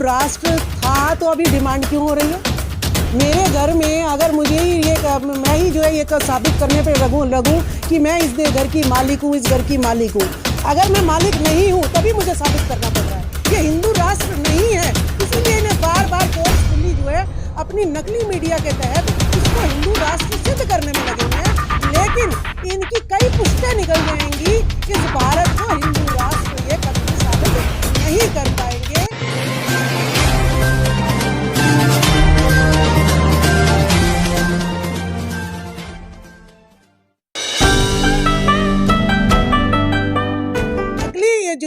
राष्ट्र था तो अभी डिमांड क्यों हो रही है? मेरे घर में अगर मुझे ही मैं ही जो है ये साबित करने पे लगूं कि मैं इस घर की मालिक हूँ, इस घर की मालिक हूँ, अगर मैं मालिक नहीं हूँ तभी मुझे साबित करना पड़ रहा है। ये हिंदू राष्ट्र नहीं है, इसलिए इन्हें बार बार फोर्सफुली जो है अपनी नकली मीडिया के तहत इसको हिंदू राष्ट्र सिद्ध करने में लगे हुए हैं। लेकिन इनकी कई पुष्टें निकल जाएंगी, इस भारत को हिंदू राष्ट्र ये कभी साबित नहीं कर पाएंगे।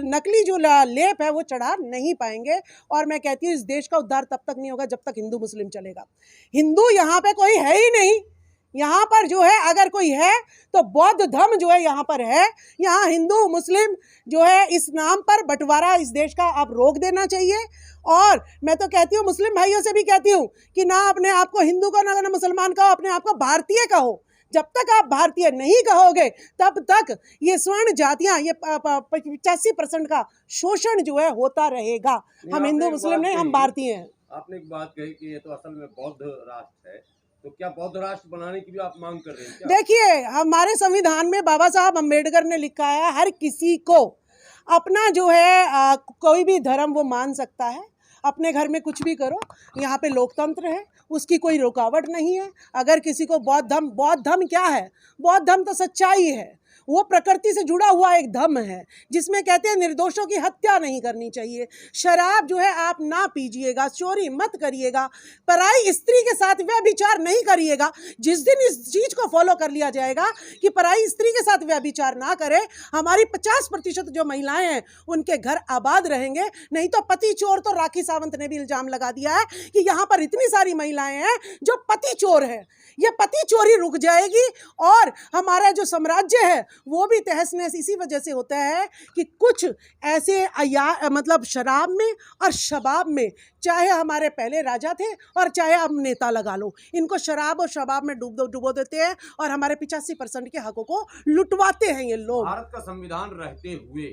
नकली जो लेप है वो चढ़ा नहीं पाएंगे। और मैं कहती हूँ इस देश का उद्धार तब तक नहीं होगा जब तक हिंदू मुस्लिम चलेगा। हिंदू यहाँ पे कोई है ही नहीं। यहाँ पर जो है अगर कोई है तो बौद्ध धर्म जो है यहाँ पर है। यहाँ हिंदू मुस्लिम जो है इस नाम पर बंटवारा इस देश का अब रोक देना चाहिए। और मैं तो कहती हूँ मुस्लिम भाइयों से भी कहती हूँ कि ना अपने आप को हिंदू कहो ना मुसलमान कहो, अपने आप को भारतीय कहो। जब तक आप भारतीय नहीं कहोगे तब तक ये स्वर्ण जातियां, ये 85% का शोषण जो है होता रहेगा। हम हिंदू मुस्लिम नहीं, हम भारतीय हैं। आपने एक बात कही कि ये तो असल में बौद्ध राष्ट्र है, तो क्या बौद्ध राष्ट्र बनाने की भी आप मांग कर रहे हैं? देखिए, हमारे संविधान में बाबा साहब अम्बेडकर ने लिखा है हर किसी को अपना जो है कोई भी धर्म वो मान सकता है, अपने घर में कुछ भी करो। यहाँ पे लोकतंत्र है, उसकी कोई रुकावट नहीं है। अगर किसी को बौद्ध धर्म क्या है? बौद्ध धर्म तो सच्चाई है, वो प्रकृति से जुड़ा हुआ एक धर्म है जिसमें कहते हैं निर्दोषों की हत्या नहीं करनी चाहिए, शराब जो है आप ना पीजिएगा, चोरी मत करिएगा, पराई स्त्री के साथ व्यभिचार नहीं करिएगा। जिस दिन इस चीज को फॉलो कर लिया जाएगा कि पराई स्त्री के साथ व्यभिचार ना करे, हमारी 50% जो महिलाएं हैं उनके घर आबाद रहेंगे। नहीं तो पति चोर, तो राखी सावंत ने भी इल्जाम लगा दिया है कि यहाँ पर इतनी सारी महिलाएं हैं जो पति चोर है। ये पति चोरी रुक जाएगी और हमारा जो साम्राज्य है वो भी तहस नहस इसी वजह से होता है कि कुछ ऐसे मतलब शराब में और शबाब में, चाहे हमारे पहले राजा थे और चाहे अब नेता लगा लो, इनको शराब और शबाब में डुबो देते हैं और हमारे 85% के हकों को लुटवाते हैं ये लोग। भारत का संविधान रहते हुए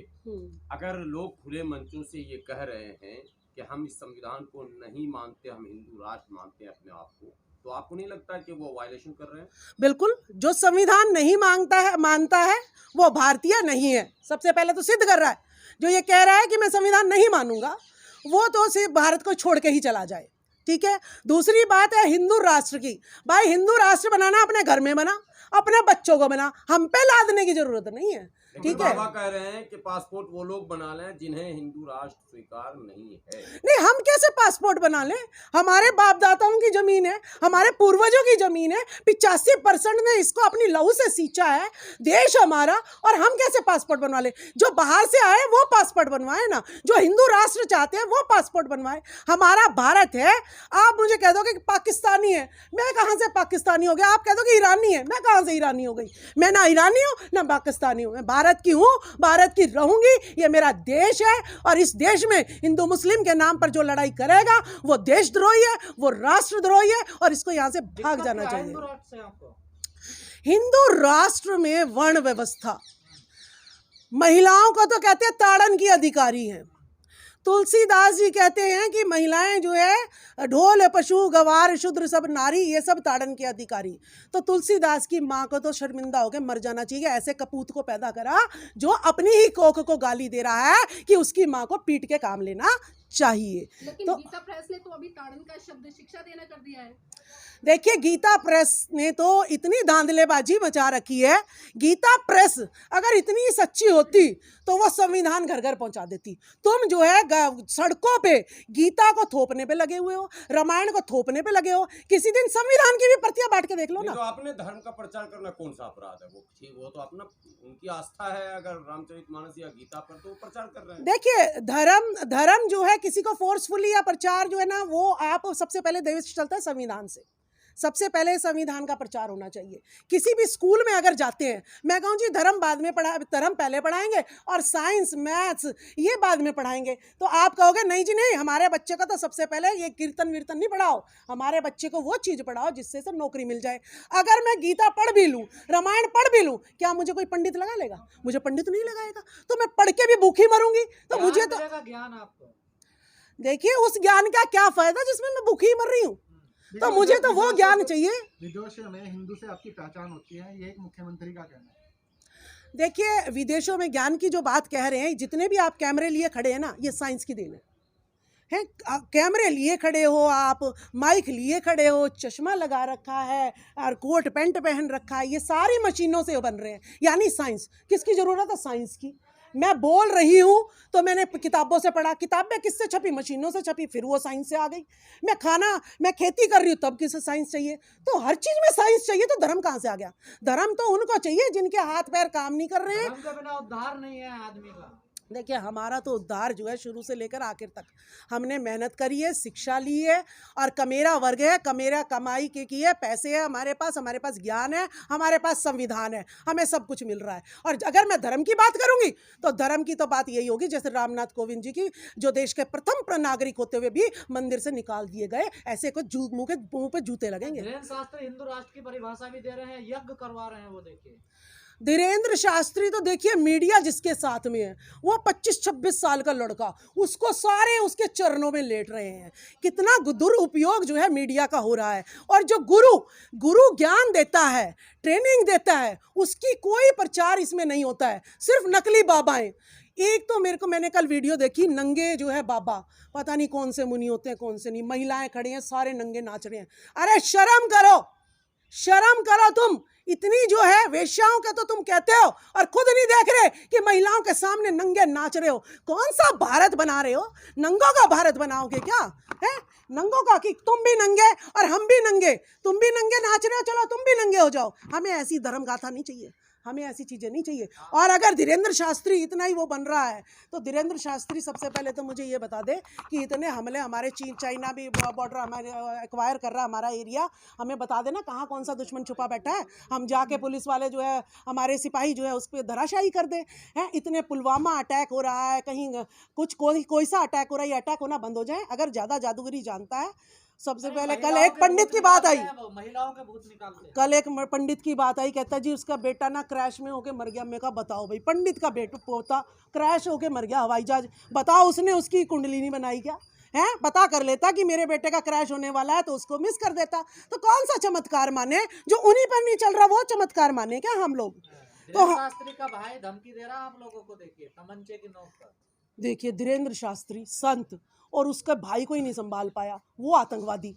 अगर लोग खुले मंचों से ये कह रहे हैं कि हम इस संविधान को नहीं मानते, हम हिंदू राष्ट्र मानते हैं अपने आप को, तो आपको नहीं लगता कि वो वायलेशन कर रहे हैं? बिल्कुल, जो संविधान नहीं मानता है वो भारतीय नहीं है। सबसे पहले तो सिद्ध कर रहा है। जो ये कह रहा है कि मैं संविधान नहीं मानूंगा, वो तो सिर्फ भारत को छोड़ के ही चला जाए। ठीक है। दूसरी बात है हिंदू राष्ट्र की। भाई, हिंदू राष्ट्र बनाना अपने घर में बना, अपने बच्चों को बना, हम पे लादने की जरूरत नहीं है। ठीक है। बाबा कह रहे हैं कि पासपोर्ट वो लोग बना लें जिन्हें हिंदू राष्ट्र स्वीकार नहीं है। नहीं, हम कैसे पासपोर्ट बना लें? हमारे बाप दादाओं की जमीन है, हमारे पूर्वजों की जमीन है, 85% ने इसको अपनी लहू से सींचा है, देश हमारा, और हम कैसे पासपोर्ट बनवा लें? जो बाहर से आए वो पासपोर्ट बनवाए ना, जो हिंदू राष्ट्र चाहते हैं वो पासपोर्ट बनवाए। हमारा भारत है। आप मुझे कह दोगे कि पाकिस्तानी है, मैं कहाँ से पाकिस्तानी हो गया? आप कह दो कि ईरानी है, मैं कहाँ से ईरानी हो गई? मैं ना ईरानी हूँ ना पाकिस्तानी हूँ, मैं भारत की हूँ, भारत की रहूंगी। ये मेरा देश है और इस देश में हिंदू मुस्लिम के नाम पर जो लड़ाई करेगा वो देशद्रोही है, वो राष्ट्रद्रोही है और इसको यहां से भाग जाना चाहिए। हिंदू राष्ट्र में वर्ण व्यवस्था, महिलाओं को तो कहते हैं ताड़न की अधिकारी हैं। तुलसीदास जी कहते हैं कि महिलाएं जो है ढोल पशु गवार शूद्र सब नारी, ये सब ताड़न के अधिकारी। तो तुलसीदास की माँ को तो शर्मिंदा होकर मर जाना चाहिए, ऐसे कपूत को पैदा करा जो अपनी ही कोख को गाली दे रहा है कि उसकी माँ को पीट के काम लेना चाहिए। लेकिन तो गीता प्रेस ने तो अभी ताड़न का शब्द शिक्षा देना कर दिया है। देखिए, गीता प्रेस ने तो इतनी धांधलेबाजी मचा रखी है। गीता प्रेस अगर इतनी सच्ची होती तो वो संविधान घर घर पहुंचा देती। तुम जो है सड़कों पे गीता को थोपने पे लगे हुए हो, रामायण को थोपने पे लगे हो। किसी दिन संविधान की भी प्रतियां बांट के देख लो ना। तो आपने धर्म का प्रचार करना कौन सा अपराध है? वो तो अपना उनकी आस्था है, अगर रामचरितमानस या गीता पर, तो वो प्रचार कर रहे हैं। देखिए, धर्म जो है किसी को फोर्सफुली या प्रचार जो है ना, वो आप सबसे पहले देश चलता है संविधान से। सबसे पहले संविधान का प्रचार होना चाहिए। किसी भी स्कूल में अगर जाते हैं, मैं कहूँ जी धर्म पहले पढ़ाएंगे और साइंस मैथ्स ये बाद में पढ़ाएंगे, तो आप कहोगे नहीं जी नहीं, हमारे बच्चे को तो सबसे पहले ये कीर्तन वीर्तन नहीं पढ़ाओ, हमारे बच्चे को वो चीज़ पढ़ाओ जिससे से नौकरी मिल जाए। अगर मैं गीता पढ़ भी लूँ, रामायण पढ़ भी लूँ, क्या मुझे कोई पंडित लगा लेगा? मुझे पंडित नहीं लगाएगा, तो मैं पढ़ के भी भूखी मरूंगी। तो मुझे तो ज्ञान आपको देखिए उस ज्ञान का क्या फायदा जिसमें मैं भूखी मर रही हूँ। तो मुझे तो वो ज्ञान चाहिए। विदेशों में हिंदू से आपकी पहचान होती है, ये एक मुख्यमंत्री का कहना है। देखिए विदेशों में ज्ञान की जो बात कह रहे हैं, जितने भी आप कैमरे लिए खड़े हैं ना, ये साइंस की देन है। कैमरे लिए खड़े हो आप, माइक लिए खड़े हो, चश्मा लगा रखा है और कोट पैंट पहन रखा है, ये सारी मशीनों से बन रहे हैं। यानी साइंस किसकी ज़रूरत है? साइंस की। मैं बोल रही हूँ तो मैंने किताबों से पढ़ा, किताबें किससे छपी? मशीनों से छपी, फिर वो साइंस से आ गई। मैं खेती कर रही हूँ तब किससे साइंस चाहिए? तो हर चीज़ में साइंस चाहिए, तो धर्म कहाँ से आ गया? धर्म तो उनको चाहिए जिनके हाथ पैर काम नहीं कर रहे हैं। धर्म के बिना उद्धार नहीं है आदमी का। देखिए हमारा तो उद्धार जो है शुरू से लेकर आखिर तक हमने मेहनत करी है, शिक्षा ली है और कमेरा वर्ग है, कमेरा कमाई की है, पैसे है हमारे पास ज्ञान है, हमारे पास संविधान है, हमें सब कुछ मिल रहा है। और अगर मैं धर्म की बात करूंगी तो धर्म की तो बात यही होगी जैसे रामनाथ कोविंद जी की, जो देश के प्रथम नागरिक होते हुए भी मंदिर से निकाल दिए गए, ऐसे कुछ मुंह पे जूते लगेंगे। धीरेन्द्र शास्त्री हिंदू राष्ट्र की परिभाषा भी दे रहे हैं, यज्ञ करवा रहे हैं। वो देखिए धीरेन्द्र शास्त्री तो देखिए मीडिया जिसके साथ में है, वो 25-26 साल का लड़का, उसको सारे उसके चरणों में लेट रहे हैं। कितना दुरुपयोग जो है मीडिया का हो रहा है। और जो गुरु ज्ञान देता है, ट्रेनिंग देता है, उसकी कोई प्रचार इसमें नहीं होता है, सिर्फ नकली बाबाएं। एक तो मैंने कल वीडियो देखी, नंगे जो है बाबा, पता नहीं कौन से मुनि होते हैं कौन से नहीं, महिलाएं खड़ी हैं सारे नंगे नाच रहे हैं। अरे शर्म करो तुम। इतनी जो है वेश्याओं के तो तुम कहते हो और खुद नहीं देख रहे कि महिलाओं के सामने नंगे नाच रहे हो। कौन सा भारत बना रहे हो? नंगों का भारत बनाओगे क्या है? नंगों का कि तुम भी नंगे और हम भी नंगे, तुम भी नंगे नाच रहे हो, चलो तुम भी नंगे हो जाओ। हमें ऐसी धर्म गाथा नहीं चाहिए, हमें ऐसी चीज़ें नहीं चाहिए। और अगर धीरेन्द्र शास्त्री इतना ही वो बन रहा है तो धीरेन्द्र शास्त्री सबसे पहले तो मुझे ये बता दे कि इतने हमले हमारे चाइना भी बॉर्डर हमारे एक्वायर कर रहा है हमारा एरिया, हमें बता देना कहाँ कौन सा दुश्मन छुपा बैठा है, हम जाके पुलिस वाले जो है हमारे सिपाही जो है उस पर धराशायी कर दे। हैं इतने पुलवामा अटैक हो रहा है, कहीं कुछ कोई सा अटैक हो रहा है, ये अटैक होना बंद हो जाए। अगर ज़्यादा जादूगरी जानता है, सबसे पहले कल एक पंडित की बात आई, महिलाओं के भूत निकालते। कल एक पंडित की बात आई, कहता जी उसका बेटा ना क्रैश में होके मर गया। मैं कहा बताओ भाई, पंडित का पोता क्रैश होके मर गया हवाई जहाज, बताओ उसने उसकी कुंडली नहीं बनाई क्या? है पता कर लेता कि मेरे बेटे का क्रैश होने वाला है तो उसको मिस कर देता। तो कौन सा चमत्कार माने? जो उन्हीं पर नहीं चल रहा वो चमत्कार माने क्या हम लोग? तो शास्त्री का भाई धमकी दे रहा है आप लोगों को, देखिए तमंचे की नोक पर। देखिए धीरेन्द्र शास्त्री संत और उसका भाई को ही नहीं संभाल पाया, वो आतंकवादी।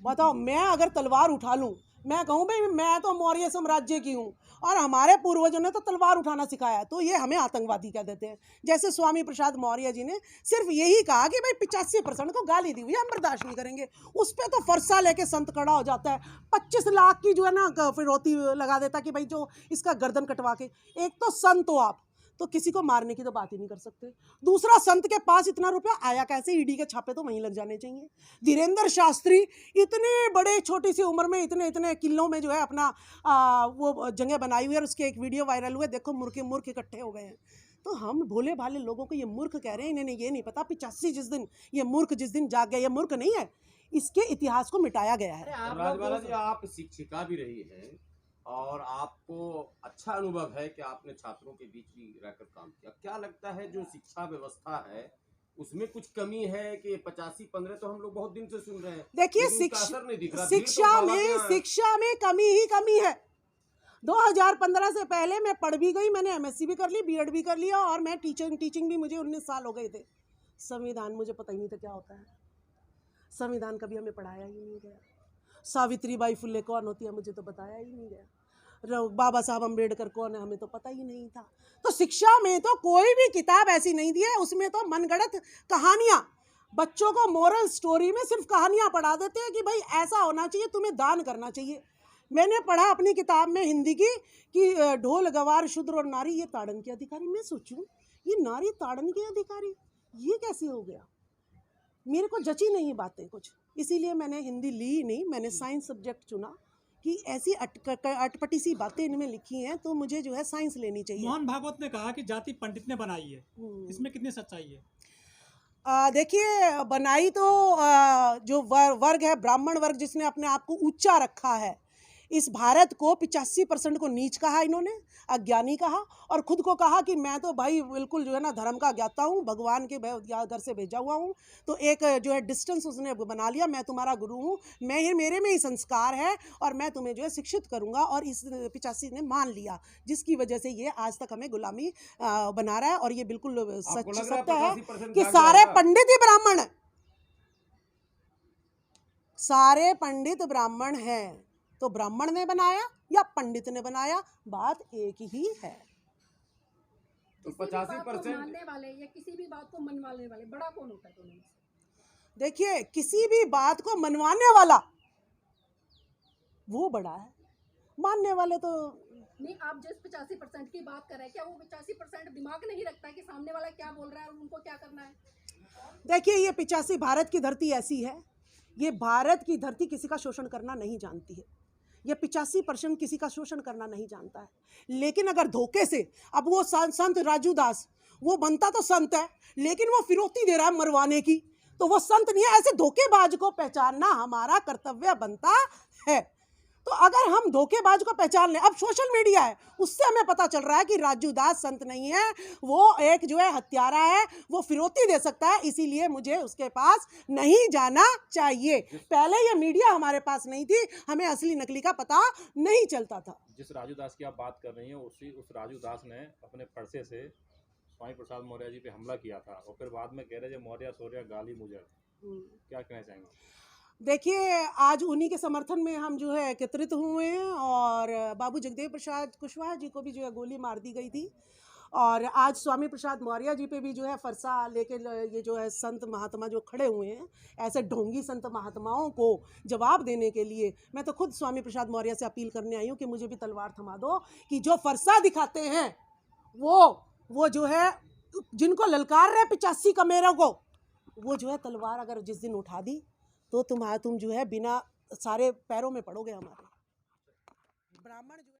बताओ, मैं अगर तलवार उठा लूं, मैं कहूँ भाई मैं तो मौर्य साम्राज्य की हूँ और हमारे पूर्वजों ने तो तलवार उठाना सिखाया, तो ये हमें आतंकवादी कह देते हैं। जैसे स्वामी प्रसाद मौर्य जी ने सिर्फ यही कहा कि भाई 85% को गाली दी हुई हम बर्दाश्त नहीं करेंगे, उस पर तो फरसा लेके संत खड़ा हो जाता है, 25 लाख की जो है ना फिरौती लगा देता कि भाई जो इसका गर्दन कटवा के। एक तो संत हो आप, तो किसी को मारने की तो बात ही नहीं कर सकते। दूसरा, संत के पास इतना रुपया आया कैसे? ईडी के छापे तो वहीं लग जाने चाहिए। धीरेन्द्र शास्त्री इतने बड़े छोटी सी उम्र में इतने किलों में जो है अपना वो जगह बनाई हुई है और उसके एक वीडियो वायरल हुए, देखो मूर्ख इकट्ठे हो गए हैं। तो हम भोले भाले लोगों को ये मूर्ख कह रहे हैं, इन्हें ये नहीं पता 85 जिस दिन जाग गया, ये मूर्ख नहीं है, इसके इतिहास को मिटाया गया है। राजबाला जी, आप शिक्षिका भी रही हैं और आपको अच्छा अनुभव है कि आपने छात्रों के बीच भी रहकर काम किया। क्या लगता है जो शिक्षा व्यवस्था है उसमें कुछ कमी है कि 85-15 तो हम लोग बहुत दिन से सुन रहे हैं? देखिए शिक्षा में कमी ही कमी है। 2015 से पहले मैं पढ़ भी गई, मैंने MSc भी कर ली, BEd भी कर लिया और मैं टीचिंग भी, मुझे 19 साल हो गए थे। संविधान मुझे पता ही नहीं था क्या होता है, संविधान कभी हमें पढ़ाया ही नहीं गया। सावित्रीबाई फुले कौन होती है मुझे तो बताया ही नहीं गया। बाबा साहब अम्बेडकर कौन है हमें तो पता ही नहीं था। तो शिक्षा में तो कोई भी किताब ऐसी नहीं दी है, उसमें तो मनगढ़ंत कहानियाँ, बच्चों को मोरल स्टोरी में सिर्फ कहानियाँ पढ़ा देते हैं कि भाई ऐसा होना चाहिए, तुम्हें दान करना चाहिए। मैंने पढ़ा अपनी किताब में हिंदी की कि ढोल गवार शूद्र और नारी ये ताड़न के अधिकारी। मैं सोचूं ये नारी ताड़न के अधिकारी ये कैसे हो गया? मेरे को जची नहीं बातें कुछ, इसीलिए मैंने हिंदी ली नहीं, मैंने साइंस सब्जेक्ट चुना कि ऐसी अटपटी सी बातें इनमें लिखी हैं तो मुझे जो है साइंस लेनी चाहिए। मोहन भागवत ने कहा कि जाति पंडित ने बनाई है, इसमें कितनी सच्चाई है? देखिए बनाई तो जो वर्ग है ब्राह्मण वर्ग, जिसने अपने आप को ऊंचा रखा है, इस भारत को 85% को नीच कहा इन्होंने, अज्ञानी कहा, और खुद को कहा कि मैं तो भाई बिल्कुल जो है ना धर्म का ज्ञाता हूँ, भगवान के घर से भेजा हुआ हूँ। तो एक जो है डिस्टेंस उसने बना लिया, मैं तुम्हारा गुरु हूँ, मेरे में ही संस्कार है और मैं तुम्हें जो है शिक्षित करूँगा। और इस 85 ने मान लिया, जिसकी वजह से ये आज तक हमें गुलामी बना रहा है। और ये बिल्कुल सत्य है कि सारे पंडित ही ब्राह्मण हैं, सारे पंडित ब्राह्मण हैं। तो ब्राह्मण ने बनाया या पंडित ने बनाया, बात एक ही है। तो किसी भी बात को 85% मानने वाले या किसी भी बात को मनवाने वाले बड़ा कौन होता है दोनों में से? देखिए, किसी भी बात को मनवाने वाला वो बड़ा है, मानने वाले तो नहीं, आप जिस 85% की बात कर रहे हैं, क्या वो 85% दिमाग नहीं रखता कि सामने वाला क्या बोल रहा है और उनको क्या करना है? देखिए, ये 85 भारत की धरती ऐसी है, ये भारत की धरती किसी का शोषण करना नहीं जानती है। ये 85% किसी का शोषण करना नहीं जानता है। लेकिन अगर धोखे से, अब वो संत राजू दास, वो बनता तो संत है लेकिन वो फिरौती दे रहा है मरवाने की, तो वो संत नहीं है। ऐसे धोखेबाज को पहचानना हमारा कर्तव्य बनता है। तो अगर हम धोखेबाज को पहचान लें, अब सोशल मीडिया है, उससे हमें पता चल रहा है कि राजू दास संत नहीं है, वो एक जो है हत्यारा है, वो फिरौती दे सकता है, इसीलिए मुझे उसके पास नहीं जाना चाहिए। पहले ये मीडिया हमारे पास नहीं थी, हमें असली नकली का पता नहीं चलता था। जिस राजू दास की आप बात कर रही हैं, उस राजू दास ने अपने फरसे से स्वामी प्रसाद मौर्य जी पे हमला किया था और फिर बाद में कह रहे थे मौर्य सौर्य गाली मुझे, क्या कहना चाहेंगे? देखिए, आज उन्हीं के समर्थन में हम जो है एकत्रित हुए हैं और बाबू जगदेव प्रसाद कुशवाहा जी को भी जो है गोली मार दी गई थी। और आज स्वामी प्रसाद मौर्य जी पे भी जो है फरसा लेके ये जो है संत महात्मा जो खड़े हुए हैं, ऐसे ढोंगी संत महात्माओं को जवाब देने के लिए मैं तो खुद स्वामी प्रसाद मौर्य से अपील करने आई हूँ कि मुझे भी तलवार थमा दो, कि जो फरसा दिखाते हैं वो जो है जिनको ललकार रहे 85 कमेरों को, वो जो है तलवार अगर जिस दिन उठा दी तो तुम जो है बिना सारे पैरों में पड़ोगे हमारे। ब्राह्मण जो